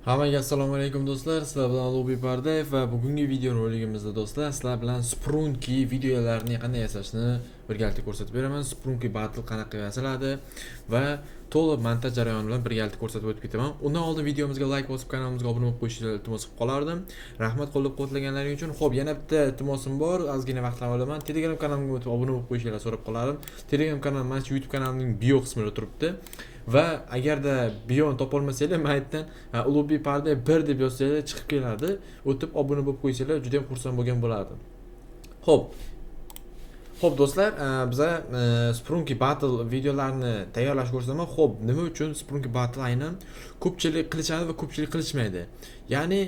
Hammaga assalomu alaykum do'stlar. Sizlar bilan Ulug'bek Bardayev va bugungi video roligimizda do'stlar sizlar bilan Sprunky videolarini qanday yasashni birgalikda ko'rsatib beraman. Sprunky Battle qanaqa yasaladi va to'liq montaj jarayoni bilan birgalikda ko'rsatib o'tib ketaman. Undan oldin videomizga like bosib, kanalimizga obuna bo'lib qo'yishingizni iltimos qilib qolardim. Rahmat qo'llab-quvvatlaganlaring uchun. Xo'p, yana bitta iltimosim bor. Ozgina vaqtdan olaman. Telegram kanalimga o'tib obuna bo'lib qo'yishingizni so'rab qolardim. Telegram kanalim mana shu YouTube kanalimning bio qismida turibdi. Va agarda bioni topolmasanglar, men aytdim, Ulug'bek Bardayev 1 deb yozsanglar chiqib keladi. O'tib obuna bo'lib qo'ysanglar, juda ham xursand bo'lgan bo'lardim. Xo'p. Xo'p do'stlar, biz Sprunky Battle videolarini tayyorlash ko'rsataman. Xo'p, nima uchun Sprunky Battle aynan ko'pchilik qilishadi va ko'pchilik qilishmaydi? Ya'ni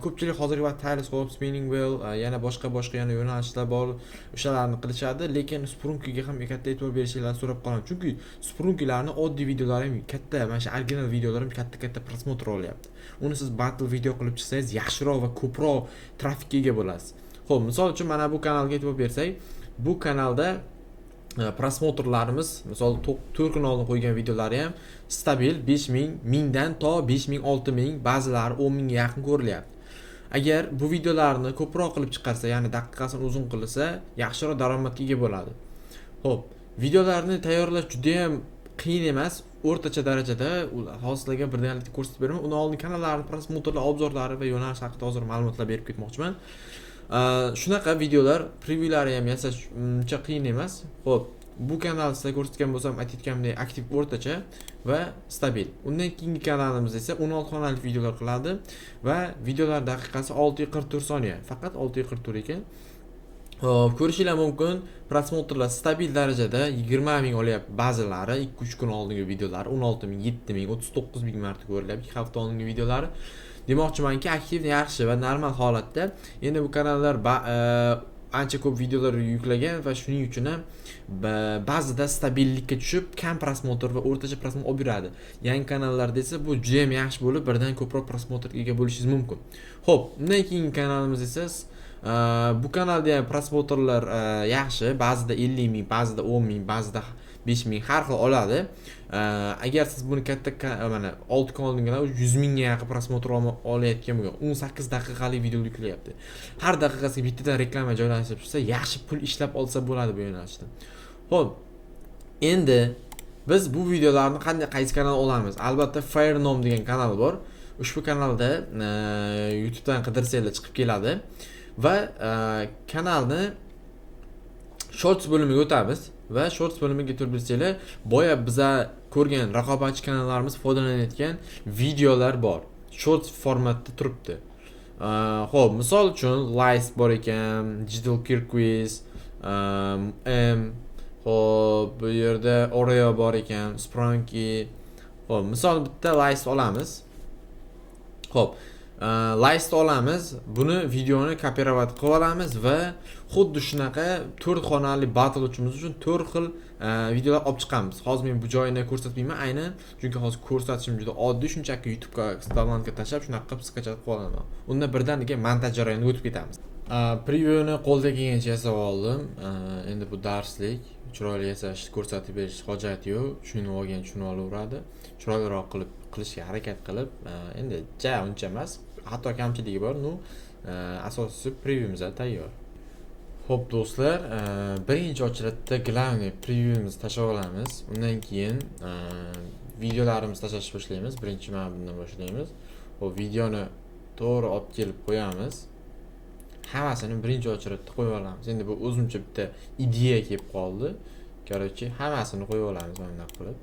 ko'pchilik hozirgi vaqtda Telescope, Spinning Wheel, yana boshqa yana yo'nalishlar bor, o'shalarni qilishadi, lekin Sprunkyga ham katta e'tibor berishingizni so'rab qolaman. Chunki Sprunkylarni oddiy videolari ham katta, mana shu original videolar ham katta prosmotr olyapti. Uni siz battle video qilib chiqsangiz, yaxshiroq va ko'proq trafikka ega bo'lasiz. Xo'p, misol uchun mana bu kanalga e'tibor bersak, bu kanalda prosmotrlarimiz, misol 4 kun oldin qo'ygan videolari ham stabil 5000, 1000 dan to 5000, 6000, ba'zilari 10000 ga yaqin ko'rilyapti. Agar bu videolarni ko'proq qilib chiqarsa, ya'ni daqiqasini uzun qilsa, yaxshiroq daromadga ega bo'ladi. Xo'p, videolarni tayyorlash juda ham qiyin emas, o'rtacha darajada. Hozir sizlarga birgalikda ko'rsatib beraman. Undan oldin kanallarni prosmotrlar, obzorlari va yo'nalish haqida hozir ma'lumotlar berib ketmoqchiman. Shunaqa videolar, previewlari ham yasash uncha qiyin emas. Xo'p, bu kanal sizga ko'rsatgan bo'lsam, aytayotganimdek aktiv o'rtacha va stabil. Undan keyingi kanalimiz esa 16 xonalik videolar qiladi va videolar daqiqasi 644 soniya. Faqat 644 ekan. Hop, ko'rishinglar mumkin, prosmotrlar stabil darajada 20000 olyapti. Ba'zilari 2-3 kun oldingi videolar 16000, 7000, 39000 marta ko'rilyapti. 2 hafta oldingi videolari. Demoqchimanki, aktiv, yaxshi va normal holatda. Endi bu kanallar ancha ko'p videolar yuklagan va shuning uchun ham ba'zida stabillikka tushib, kam prosmotr va o'rtacha prosmotr olib yuradi. Yangi kanallarda esa bu juda ham yaxshi bo'lib, birdan ko'proq prosmotrga ega bo'lishingiz mumkin. Xo'p, undan keyingi kanalimiz esa bu kanalda ham prosmotrlar yaxshi, ba'zida 50000, ba'zida 10000, ba'zida 5000 har xil oladi. Agar siz buni katta mana 6 kun oldin 100 ga yaqin prosmotr olayotgan bo'lgan 18 daqiqalik video yuklayapti. Har daqiqasiga bittadan reklama joylashib tursa, yaxshi pul ishlab olsa bo'ladi bu yo'nalishdan. Xo'p, endi biz bu videolarni qaysi kanal olamiz? Albatta Fire Nom degan kanal bor. Ushbu kanalda YouTubedan qidirsanglar chiqib keladi va kanalni Shorts bo'limiga o'tamiz va Shorts bo'limiga o'tib bilsanglar, boya biza ko'rgan raqobatchi kanallarimiz foydalanayotgan videolar bor. Shorts formatda turibdi. Xo'p, misol uchun Lice bor ekan, Digital Gear Quiz, xo'p, bu yerda Oreo bor ekan, Sprunky. Xo'p, misol bitta Lice olamiz. Xo'p, Lice olamiz, buni videoni kopirovat qilib olamiz va xuddi shunaqa 4 xonali battle uchimiz uchun 4 xil videolar olib chiqamiz. Hozir men bu joyini ko'rsatmayman aynan, chunki hozir ko'rsatishim juda oddiy, shunchaki YouTube'ga downloadga tashlab shunaqa qilib skachab qilib olaman. Undan birdaniga montaj jarayoniga o'tib ketamiz. Previewni qo'lda kelgancha yasab oldim. Endi bu darslik, chiroyli yasashni ko'rsatib berish hojati yo'q. Shuni olgan shuni olaveradi. Chiroyliroq qilishga harakat qilib, endi uncha emas. Hatto kamchiligi bor, asosiysi previewimiz tayyor. Xo'p do'stlar, birinchi ochilishda главный previewimizni tashlab olamiz. Undan keyin videolarimizni tashlashni boshlaymiz. Birinchi mana bundan boshlaymiz. Xo'p, videoni to'g'ri olib kelib qo'yamiz. Hammasini birinchi ochilishda qo'yib olamiz. Endi bu o'zimcha bitta ideya kelib qoldi. Короче, hammasini qo'yib olamiz mana bunday qilib.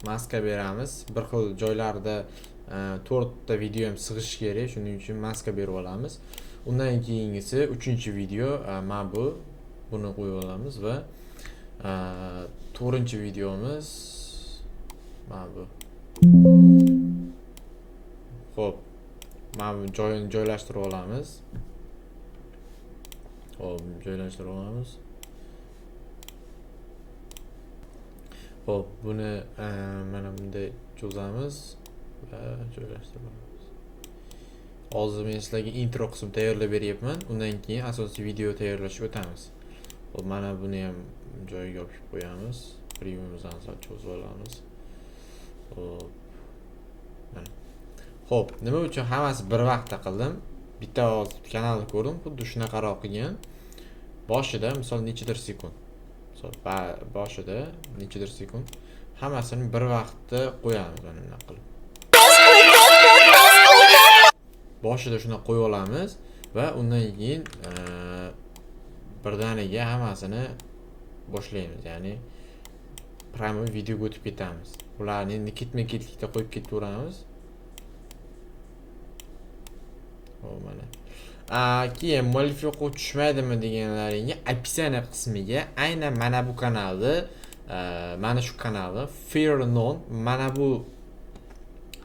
Maska beramiz. Bir xil joylarda 4 ta video ham sig'ishi kerak, shuning uchun maska berib olamiz. Undan keyingisi 3-video mana buni qo'yib olamiz va 4-videomiz mana bu. Xo'p, mana bu joyini joylashtirib olamiz. Xo'p, joylashtirib olamiz. Xo'p, buni mana bunday cho'zamiz va joylashtirib olamiz. Hozir men sizlarga intro qism tayyorlab beryapman. Undan keyin asosiy video tayyorlashga o'tamiz. Xo'p, mana buni ham joyiga yopib qo'yamiz. Previewimizni cho'zib olamiz. Xo'p, Xo'p, nima uchun hammasi bir vaqtda qildim? Bitta kanalni ko'rdim, xuddi shunaqaroq qilgan. Boshida misol nechidir sekund. Misol boshida nechidir sekund hammasini bir vaqtda qo'yamiz mana bunaqa qilib. Boshida shuni qo'yib olamiz va undan keyin birdaniga hammasini boshlaymiz. Ya'ni prime videoga o'tib ketamiz. Ularni endi ketma-ketlikda qo'yib ketaveramiz. Xo'p, mana. Keyin muallif yo'q tushmaydimi deganlaringga opisiya qismiga aynan mana bu kanalni, mana shu kanalni Fear Known mana bu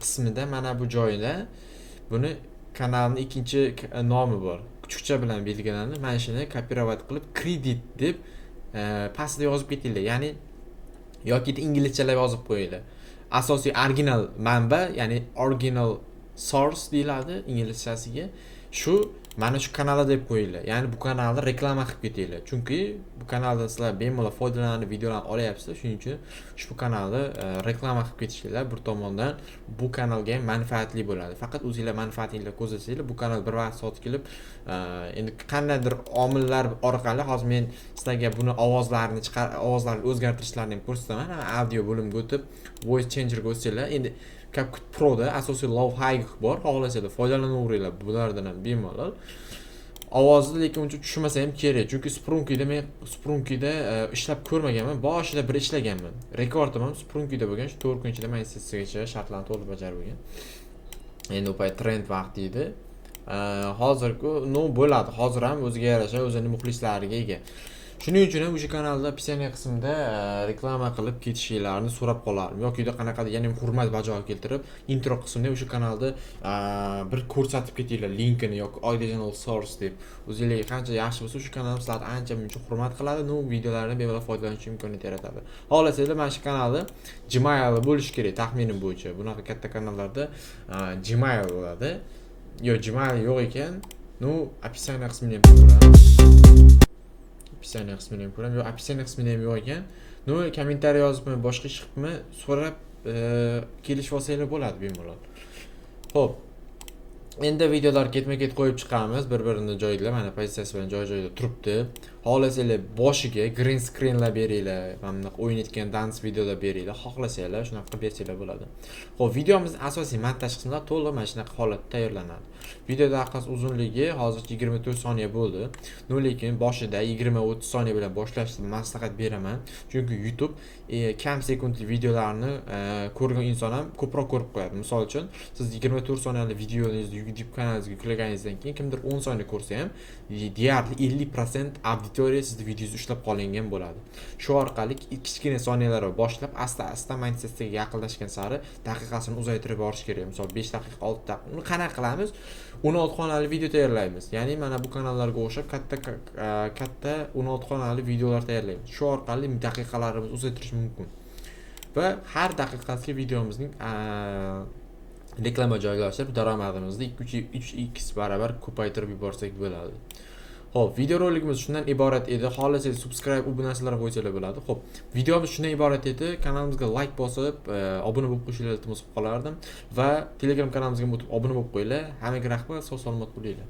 qismida, mana bu joyda buni kanalning ikkinchi nomi bor. Kuchukcha bilan belgilanadi. Mana shuni copyright qilib credit deb pastda yozib ketinglar. Ya'ni yoki inglizchalab yozib qo'yinglar. Asosiy original manba, ya'ni original source deyiladi inglizchasiga. Shu mana shu kanalda deb qo'yinglar. Ya'ni bu kanalda reklama qilib ketinglar. Chunki bu kanaldan sizlar bemalol foydalanib videolarni olyapsizlar. Shuning uchun ushbu kanalda reklama qilib ketishinglar bir tomondan bu kanalga ham manfaatli bo'ladi. Faqat o'zingizlar manfaatingizga ko'zlasanglar, bu kanal bir vaqt soat kelib, endi qandaydir omillar orqali hozir men sizlarga buni ovozlarni o'zgartirishlarni ham ko'rsataman. Audio bo'limiga o'tib, voice changerga o'tsanglar, endi CapCut Pro'da asosiy low-high bor, xohlasanglar foydalanaveringlar bulardan ham bemalol. Ovozni lekin uncha tushmasa ham kerak, chunki Sprunkida ishlab ko'rmaganman, boshida bir ishlaganman. Rekordim ham Sprunkida bo'lgan, shu 4 kun ichida maysatsagacha shartlarni to'liq bajarib bo'lgan. Endi u payt trend vaqti edi. Hozirku bo'ladi. Hozir ham o'ziga yarasha o'zining muxlislariga ega. Shuning uchun ham o'sha kanalda opisiya qismida reklama qilib ketishinglarni so'rab qolardim. Yoki qanaqadir yana hurmat bajo keltirib, intro qismida o'sha kanalda bir ko'rsatib ketinglar linkini yoki original source deb. O'zingizga qancha yaxshi bo'lsa, o'sha kanal sizlarni ancha muncha hurmat qiladi, videolarni bemalol foydalanish imkoniyati yaratadi. Xohlasanglar mana shu kanalda Gmail bo'lishi kerak taxminim bo'yicha. Bunaqa katta kanallarda Gmail bo'ladi. Gmail yo'q ekan, opisiya qismini ham ko'ramiz. Opisiya qismini ham ko'raman. Opisiya qismida ham yo'q ekan. Kommentariy yozibmi, boshqa ish qilibmi, so'rab kelishib olsanglar bo'ladi bemalol. Xo'p. Endi videolar ketma-ket qo'yib chiqamiz, bir-birini joyida, mana pozitsiyasi bilan joy-joyida turibdi. Xohlasanglar boshiga green screenlar beringlar, mana bunaqa o'ynayotgan dance videolar beringlar, xohlasanglar shunaqa qilib bersanglar bo'ladi. Xo'p, videomizning asosiy montaj qismida to'liq mana shunaqa holatda tayyorlanadi. Video daqiqasi uzunligi hozircha 24 soniya bo'ldi. Lekin boshida 20-30 soniya bilan boshlashni maslahat beraman, chunki YouTube kam sekundli videolarni ko'rgan inson ham ko'proq ko'rib qo'yadi. Misol uchun, siz 24 soniyali videoningizni YouTube kanalingizga yuklaganingizdan keyin kimdir 10 soniya ko'rsa ham, deyarli 50% auditoriya sizni videongizni ushlab qolingan bo'ladi. Shu orqali kichkina soniyalardan boshlab asta-asta mindsetga yaqinlashgan sari daqiqasini uzaytirib borish kerak. Misol 5 daqiqa, 6 daqiqa. Uni qanaqa qilamiz? 16 xonali video tayyorlaymiz. Ya'ni mana bu kanallarga o'xshab katta 16 xonali videolar tayyorlaymiz. Shu orqali daqiqalarimizni uzaytirish mumkin. Va har daqiqasiga videomizning reklama joylashtirib daromadimizni 2-3x barobar ko'paytirib yuborsak bo'ladi. Xo'p, videorolikimiz shundan iborat edi. Xohlasangiz subscribe bu narsalarga qo'ysangiz bo'ladi. Xo'p, videomiz shundan iborat edi. Kanalimizga like bosib, obuna bo'lib qo'yishingizni iltimos qilib qolardim va Telegram kanalimizga o'tib obuna bo'lib qo'yinglar. Hammaga rahmat, sog' salomat bo'linglar.